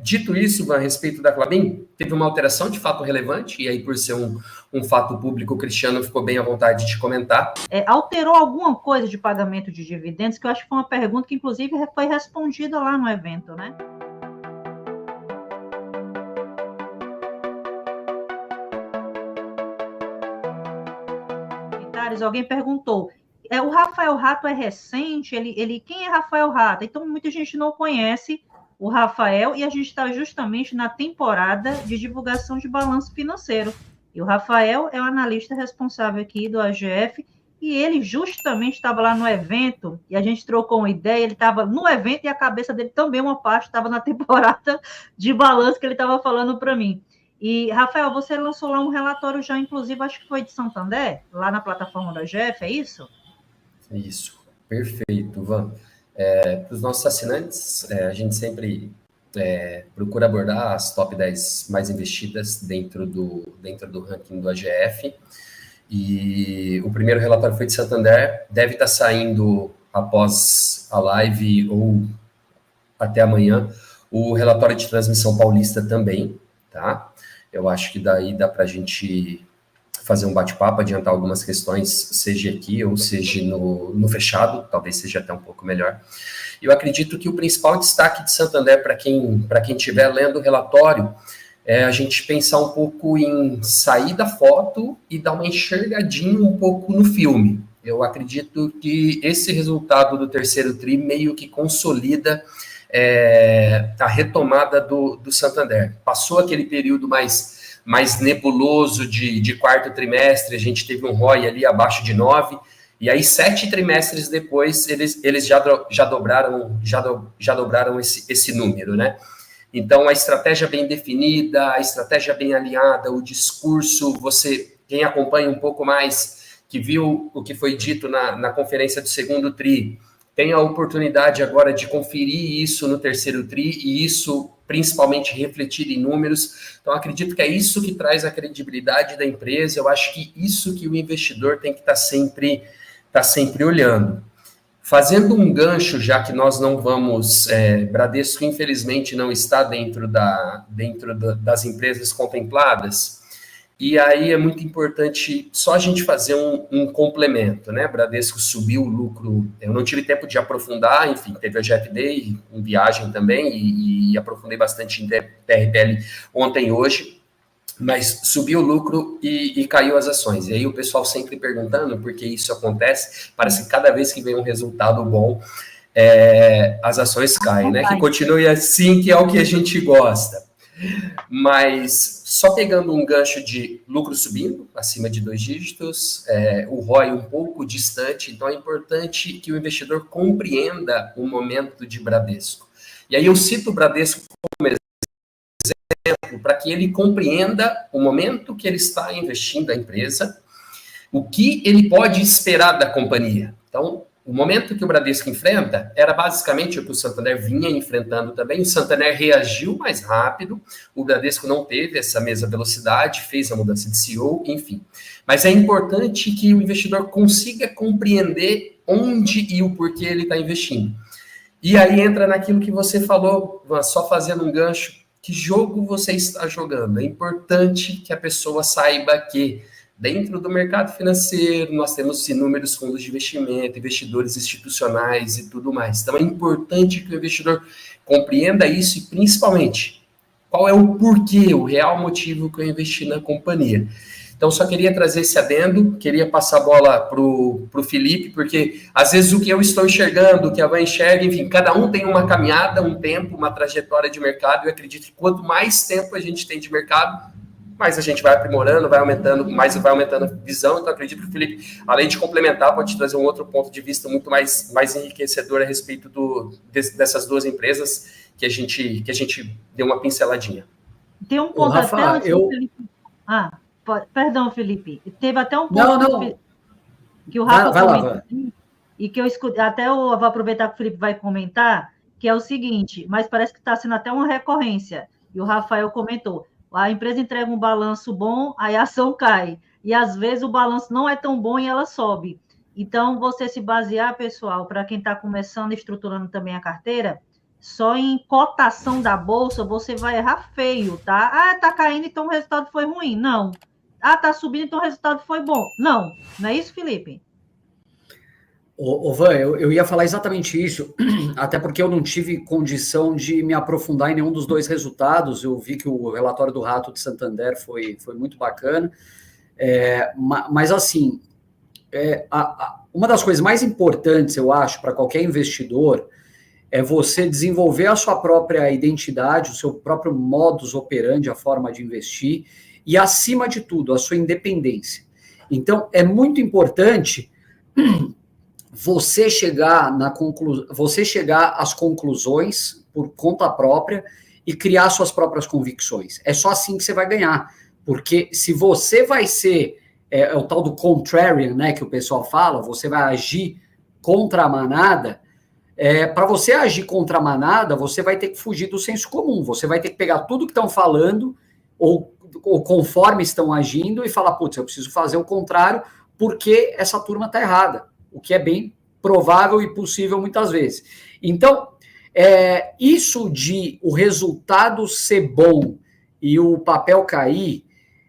Dito isso, a respeito da Klabin, teve uma alteração de fato relevante, e aí por ser um fato público, o Cristiano ficou bem à vontade de comentar. Alterou alguma coisa de pagamento de dividendos, que eu acho que foi uma pergunta que, inclusive, foi respondida lá no evento, né? Alguém perguntou, o Rafael Rato é recente? Quem é Rafael Rato? Então, muita gente não conhece o Rafael, e a gente está justamente na temporada de divulgação de balanço financeiro. E o Rafael é o analista responsável aqui do AGF, e ele justamente estava lá no evento, e a gente trocou uma ideia, ele estava no evento e a cabeça dele também, uma parte, estava na temporada de balanço que ele estava falando para mim. E, Rafael, você lançou lá um relatório já, inclusive, acho que foi de Santander, lá na plataforma da GF, é isso? Isso, perfeito, Van. Para os nossos assinantes, a gente sempre procura abordar as top 10 mais investidas dentro do ranking do AGF. E o primeiro relatório foi de Santander, deve estar saindo após a live ou até amanhã, o relatório de transmissão paulista também, tá? Eu acho que daí dá para a gente fazer um bate-papo, adiantar algumas questões, seja aqui ou seja no fechado, talvez seja até um pouco melhor. Eu acredito que o principal destaque de Santander, para quem estiver lendo o relatório, é a gente pensar um pouco em sair da foto e dar uma enxergadinha um pouco no filme. Eu acredito que esse resultado do terceiro TRI meio que consolida a retomada do Santander. Passou aquele período mais nebuloso de quarto trimestre, a gente teve um ROI ali abaixo de 9, e aí 7 trimestres depois eles já dobraram esse número, né? Então, a estratégia bem definida, a estratégia bem alinhada, o discurso, quem acompanha um pouco mais, que viu o que foi dito na conferência do segundo TRI, tem a oportunidade agora de conferir isso no terceiro TRI, e isso principalmente refletir em números. Então, acredito que é isso que traz a credibilidade da empresa. Eu acho que isso que o investidor tem que estar sempre olhando. Fazendo um gancho, já que nós não vamos, Bradesco infelizmente não está dentro das empresas contempladas, e aí é muito importante só a gente fazer um complemento, né? Bradesco subiu o lucro, eu não tive tempo de aprofundar, enfim, teve a GF Day em viagem também, e aprofundei bastante em TRPL ontem e hoje, mas subiu o lucro e caiu as ações. E aí o pessoal sempre perguntando por que isso acontece, parece que cada vez que vem um resultado bom, as ações caem, né? Que continue assim, que é o que a gente gosta. Mas só pegando um gancho de lucro subindo, acima de 2 dígitos, o ROI um pouco distante, então é importante que o investidor compreenda o momento de Bradesco. E aí eu cito o Bradesco como exemplo para que ele compreenda o momento que ele está investindo na empresa, o que ele pode esperar da companhia. Então, o momento que o Bradesco enfrenta era basicamente o que o Santander vinha enfrentando também. O Santander reagiu mais rápido, o Bradesco não teve essa mesma velocidade, fez a mudança de CEO, enfim. Mas é importante que o investidor consiga compreender onde e o porquê ele está investindo. E aí entra naquilo que você falou, só fazendo um gancho, que jogo você está jogando. É importante que a pessoa saiba que dentro do mercado financeiro, nós temos inúmeros fundos de investimento, investidores institucionais e tudo mais. Então, é importante que o investidor compreenda isso e, principalmente, qual é o porquê, o real motivo que eu investi na companhia. Então, só queria trazer esse adendo, queria passar a bola para o Felipe, porque, às vezes, o que eu estou enxergando, o que a Van enxerga, enfim, cada um tem uma caminhada, um tempo, uma trajetória de mercado, e eu acredito que quanto mais tempo a gente tem de mercado, mais a gente vai aprimorando, vai aumentando, mais vai aumentando a visão. Então, acredito que o Felipe, além de complementar, pode trazer um outro ponto de vista muito mais enriquecedor a respeito dessas duas empresas que a gente deu uma pinceladinha. Tem um ponto Rafa, Felipe. Perdão, Felipe. Teve até um ponto que o Rafa comentou, e que eu escutei, até eu vou aproveitar que o Felipe vai comentar, que é o seguinte, mas parece que está sendo até uma recorrência, e o Rafael comentou, a empresa entrega um balanço bom, aí a ação cai. E, às vezes, o balanço não é tão bom e ela sobe. Então, você se basear, pessoal, para quem está começando e estruturando também a carteira, só em cotação da bolsa, você vai errar feio, tá? Ah, tá caindo, então o resultado foi ruim. Não. Ah, tá subindo, então o resultado foi bom. Não. Não é isso, Felipe? Van, eu ia falar exatamente isso, até porque eu não tive condição de me aprofundar em nenhum dos dois resultados. Eu vi que o relatório do Rato de Santander foi muito bacana. Mas assim, uma das coisas mais importantes, eu acho, para qualquer investidor é você desenvolver a sua própria identidade, o seu próprio modus operandi, a forma de investir, e, acima de tudo, a sua independência. Então, é muito importante você chegar às conclusões por conta própria e criar suas próprias convicções. É só assim que você vai ganhar. Porque se você vai ser o tal do contrarian, né, que o pessoal fala, você vai agir contra a manada. Para você agir contra a manada, você vai ter que fugir do senso comum. Você vai ter que pegar tudo que estão falando ou conforme estão agindo e falar, putz, eu preciso fazer o contrário porque essa turma está errada. O que é bem provável e possível muitas vezes. Então, isso de o resultado ser bom e o papel cair,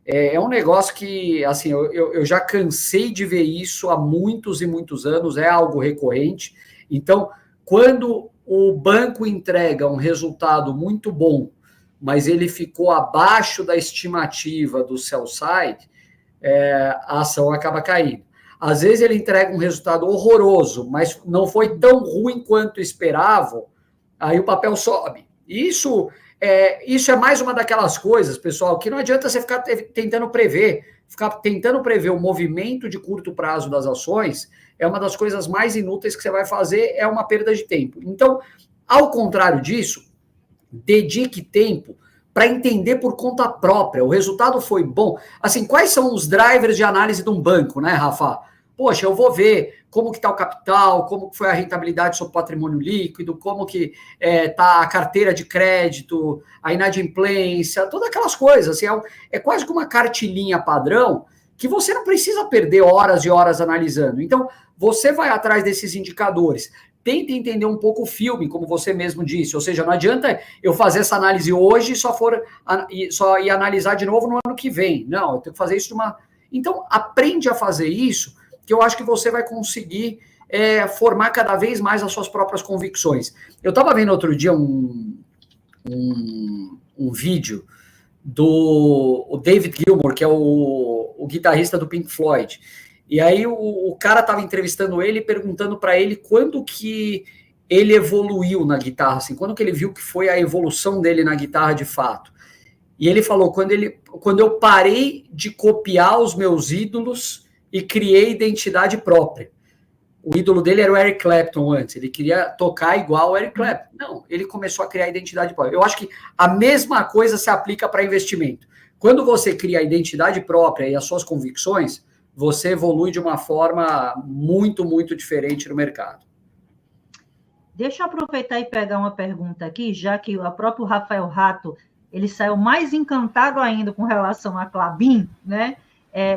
é um negócio que, assim, eu já cansei de ver isso há muitos e muitos anos, é algo recorrente. Então, quando o banco entrega um resultado muito bom, mas ele ficou abaixo da estimativa do sell side, a ação acaba caindo. Às vezes ele entrega um resultado horroroso, mas não foi tão ruim quanto esperavam, aí o papel sobe. Isso é mais uma daquelas coisas, pessoal, que não adianta você ficar tentando prever o movimento de curto prazo das ações, é uma das coisas mais inúteis que você vai fazer, é uma perda de tempo. Então, ao contrário disso, dedique tempo para entender por conta própria. O resultado foi bom. Assim, quais são os drivers de análise de um banco, né, Rafa? Poxa, eu vou ver como que está o capital, como que foi a rentabilidade sobre o patrimônio líquido, como que está a carteira de crédito, a inadimplência, todas aquelas coisas. Assim, é quase que uma cartilinha padrão que você não precisa perder horas e horas analisando. Então, você vai atrás desses indicadores. Tenta entender um pouco o filme, como você mesmo disse. Ou seja, não adianta eu fazer essa análise hoje e só ir analisar de novo no ano que vem. Não, eu tenho que fazer isso de uma... Então, aprende a fazer isso, que eu acho que você vai conseguir formar cada vez mais as suas próprias convicções. Eu estava vendo outro dia um vídeo do David Gilmour, que é o guitarrista do Pink Floyd. E aí o cara estava entrevistando ele, perguntando para ele quando que ele evoluiu na guitarra, assim, quando que ele viu que foi a evolução dele na guitarra de fato. E ele falou, quando eu parei de copiar os meus ídolos e criei identidade própria. O ídolo dele era o Eric Clapton antes, ele queria tocar igual o Eric Clapton. Não, ele começou a criar identidade própria. Eu acho que a mesma coisa se aplica para investimento. Quando você cria a identidade própria e as suas convicções, você evolui de uma forma muito, muito diferente no mercado. Deixa eu aproveitar e pegar uma pergunta aqui, já que o próprio Rafael Rato, ele saiu mais encantado ainda com relação a Klabin, né?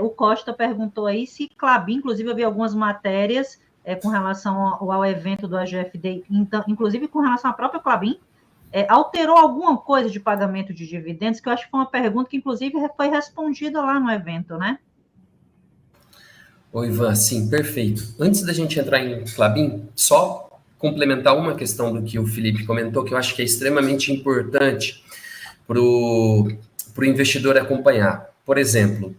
O Costa perguntou aí se Klabin, inclusive eu vi algumas matérias com relação ao evento do AGFD, então, inclusive com relação à própria Klabin, alterou alguma coisa de pagamento de dividendos, que eu acho que foi uma pergunta que, inclusive, foi respondida lá no evento, né? Oi, Ivan, sim, perfeito. Antes da gente entrar em Klabin, só complementar uma questão do que o Felipe comentou, que eu acho que é extremamente importante para o investidor acompanhar. Por exemplo,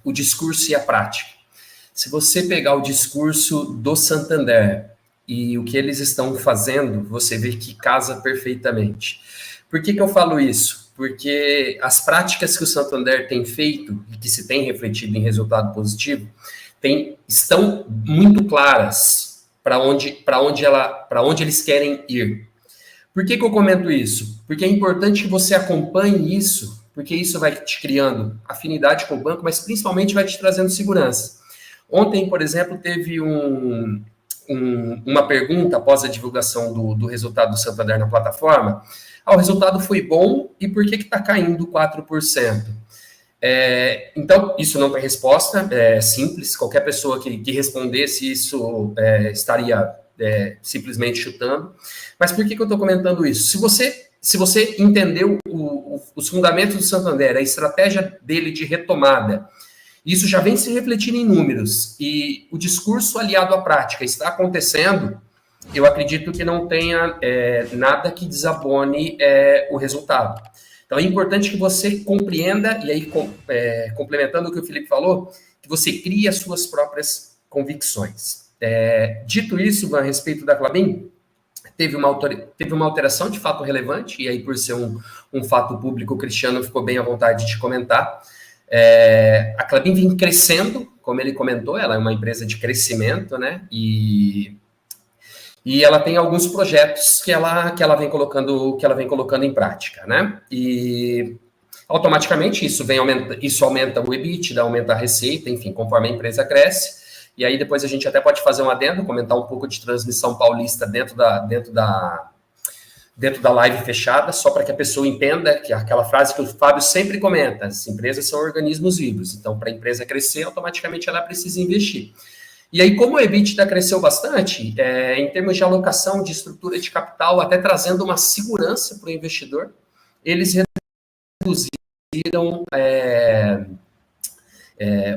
o discurso e a prática. Se você pegar o discurso do Santander e o que eles estão fazendo, você vê que casa perfeitamente. Por que eu falo isso? Porque as práticas que o Santander tem feito e que se tem refletido em resultado positivo estão muito claras para onde eles querem ir. Por que eu comento isso? Porque é importante que você acompanhe isso, porque isso vai te criando afinidade com o banco, mas principalmente vai te trazendo segurança. Ontem, por exemplo, teve uma pergunta após a divulgação do resultado do Santander na plataforma. O resultado foi bom e por que está caindo 4%? Então, isso não tem resposta, é simples. Qualquer pessoa que respondesse isso estaria simplesmente chutando. Mas por que eu estou comentando isso? Se você entendeu os fundamentos do Santander, a estratégia dele de retomada, isso já vem se refletindo em números, e o discurso aliado à prática está acontecendo, eu acredito que não tenha nada que desabone o resultado. Então, é importante que você compreenda, e aí, complementando o que o Felipe falou, que você crie as suas próprias convicções. Dito isso, a respeito da Klabin, teve uma alteração de fato relevante, e aí, por ser um fato público, o Cristiano ficou bem à vontade de comentar. A Klabin vem crescendo, como ele comentou, ela é uma empresa de crescimento, né? E ela tem alguns projetos que ela vem colocando em prática, né? E automaticamente isso aumenta o EBITDA, aumenta a receita, enfim, conforme a empresa cresce. E aí depois a gente até pode fazer um adendo, comentar um pouco de transmissão paulista dentro da live fechada, só para que a pessoa entenda que aquela frase que o Fábio sempre comenta: as empresas são organismos vivos, então para a empresa crescer, automaticamente ela precisa investir. E aí, como o EBITDA cresceu bastante, em termos de alocação de estrutura de capital, até trazendo uma segurança para o investidor, eles reduziram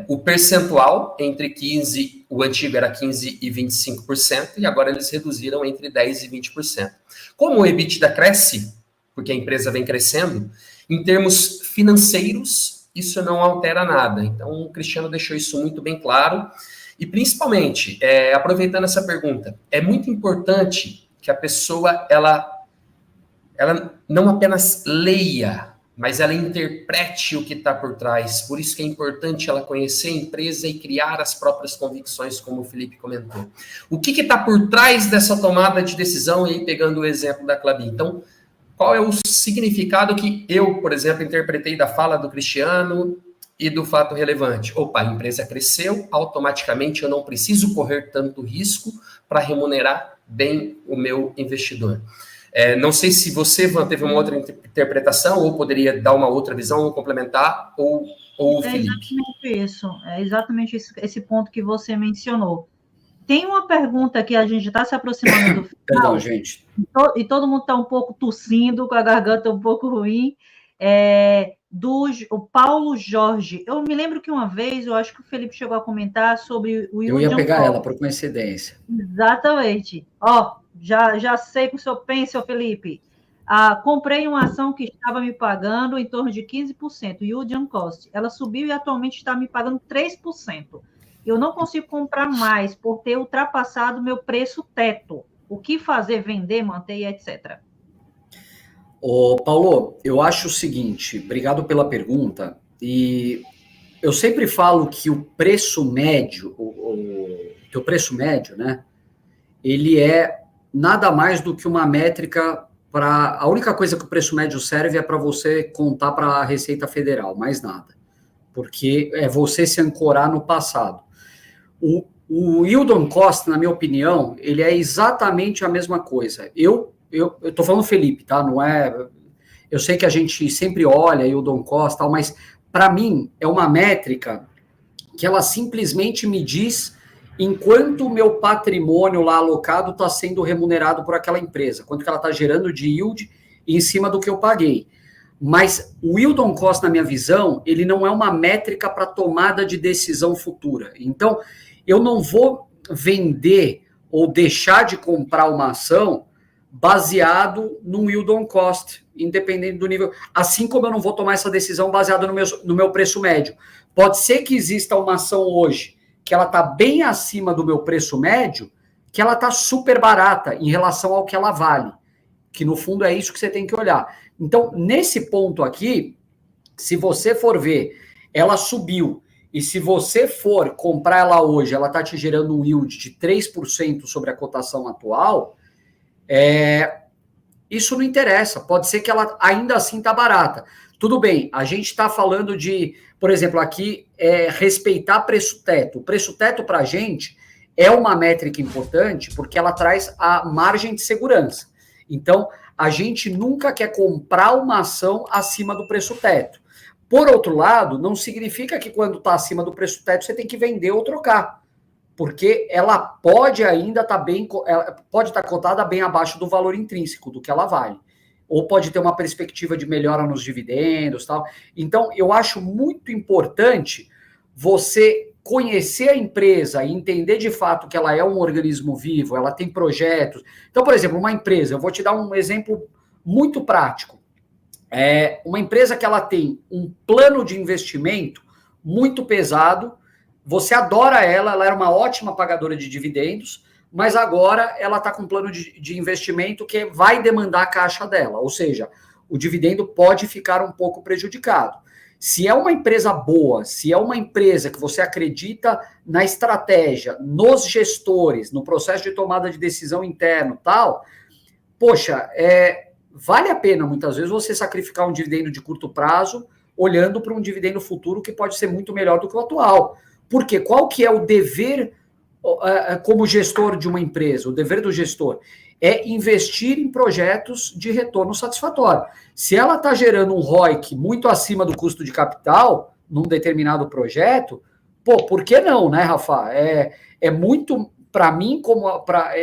o percentual entre 15%, o antigo era 15% e 25%, e agora eles reduziram entre 10% e 20%. Como o EBITDA cresce, porque a empresa vem crescendo, em termos financeiros, isso não altera nada. Então, o Cristiano deixou isso muito bem claro. E, principalmente, aproveitando essa pergunta, é muito importante que a pessoa, ela não apenas leia, mas ela interprete o que está por trás. Por isso que é importante ela conhecer a empresa e criar as próprias convicções, como o Felipe comentou. O que está por trás dessa tomada de decisão, e aí pegando o exemplo da Klabin? Então, qual é o significado que eu, por exemplo, interpretei da fala do Cristiano e do fato relevante? Opa, a empresa cresceu, automaticamente eu não preciso correr tanto risco para remunerar bem o meu investidor. Não sei se você, Van, teve uma outra interpretação, ou poderia dar uma outra visão, ou complementar, ou o Felipe. É exatamente isso, esse ponto que você mencionou. Tem uma pergunta que a gente está se aproximando do final. Perdão, gente. E todo mundo está um pouco tossindo, com a garganta um pouco ruim. O Paulo Jorge. Eu me lembro que uma vez, eu acho que o Felipe chegou a comentar sobre o Eu ia pegar ela, por coincidência. Exatamente. Já sei o que o senhor pensa, seu Felipe. Comprei uma ação que estava me pagando em torno de 15%, yield on cost. Ela subiu e atualmente está me pagando 3%. Eu não consigo comprar mais por ter ultrapassado o meu preço teto. O que fazer? Vender, manter, etc. Paulo, eu acho o seguinte, obrigado pela pergunta, e eu sempre falo que o preço médio, o teu preço médio, né, ele é nada mais do que uma métrica para... A única coisa que o preço médio serve é para você contar para a Receita Federal, mais nada, porque é você se ancorar no passado. O yield on cost, na minha opinião, ele é exatamente a mesma coisa. Eu estou falando Felipe, tá? Não é... Eu sei que a gente sempre olha yield on cost, tal, mas para mim é uma métrica que ela simplesmente me diz enquanto o meu patrimônio lá alocado está sendo remunerado por aquela empresa, quanto que ela está gerando de yield em cima do que eu paguei. Mas o yield on cost, na minha visão, ele não é uma métrica para tomada de decisão futura. Então, eu não vou vender ou deixar de comprar uma ação baseado no yield on cost, independente do nível. Assim como eu não vou tomar essa decisão baseada no meu preço médio. Pode ser que exista uma ação hoje que ela está bem acima do meu preço médio, que ela está super barata em relação ao que ela vale. Que, no fundo, é isso que você tem que olhar. Então, nesse ponto aqui, se você for ver, ela subiu, e se você for comprar ela hoje, ela está te gerando um yield de 3% sobre a cotação atual, isso não interessa. Pode ser que ela ainda assim está barata. Tudo bem, a gente está falando de, por exemplo, aqui, respeitar preço-teto. O preço-teto, para a gente, é uma métrica importante, porque ela traz a margem de segurança. Então, a gente nunca quer comprar uma ação acima do preço-teto. Por outro lado, não significa que quando está acima do preço-teto você tem que vender ou trocar. porque ela pode ainda estar pode estar cotada bem abaixo do valor intrínseco, do que ela vale. Ou pode ter uma perspectiva de melhora nos dividendos, tal. Então, eu acho muito importante você conhecer a empresa e entender de fato que ela é um organismo vivo, ela tem projetos. Então, por exemplo, uma empresa, eu vou te dar um exemplo muito prático. Uma empresa que ela tem um plano de investimento muito pesado, você adora ela era uma ótima pagadora de dividendos, mas agora ela está com um plano de investimento que vai demandar a caixa dela, ou seja, o dividendo pode ficar um pouco prejudicado. Se é uma empresa boa, se é uma empresa que você acredita na estratégia, nos gestores, no processo de tomada de decisão interno tal, poxa, vale a pena muitas vezes você sacrificar um dividendo de curto prazo, olhando para um dividendo futuro que pode ser muito melhor do que o atual. Porque qual que é o dever como gestor de uma empresa? O dever do gestor é investir em projetos de retorno satisfatório. Se ela está gerando um ROIC muito acima do custo de capital num determinado projeto, por que não, né, Rafa? É muito, para mim,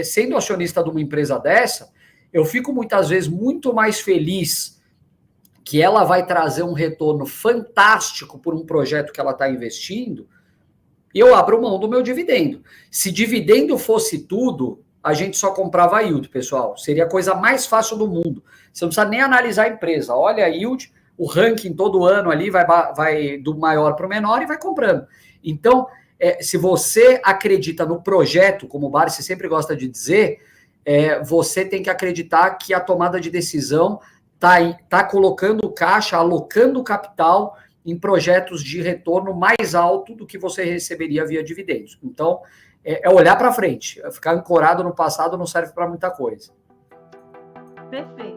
sendo acionista de uma empresa dessa, eu fico muitas vezes muito mais feliz que ela vai trazer um retorno fantástico por um projeto que ela está investindo, eu abro mão do meu dividendo. Se dividendo fosse tudo, a gente só comprava a yield, pessoal. Seria a coisa mais fácil do mundo. Você não precisa nem analisar a empresa. Olha a yield, o ranking todo ano ali vai do maior para o menor e vai comprando. Então, se você acredita no projeto, como o Barsi sempre gosta de dizer, você tem que acreditar que a tomada de decisão está colocando caixa, alocando capital em projetos de retorno mais alto do que você receberia via dividendos. Então, olhar para frente. Ficar ancorado no passado não serve para muita coisa. Perfeito.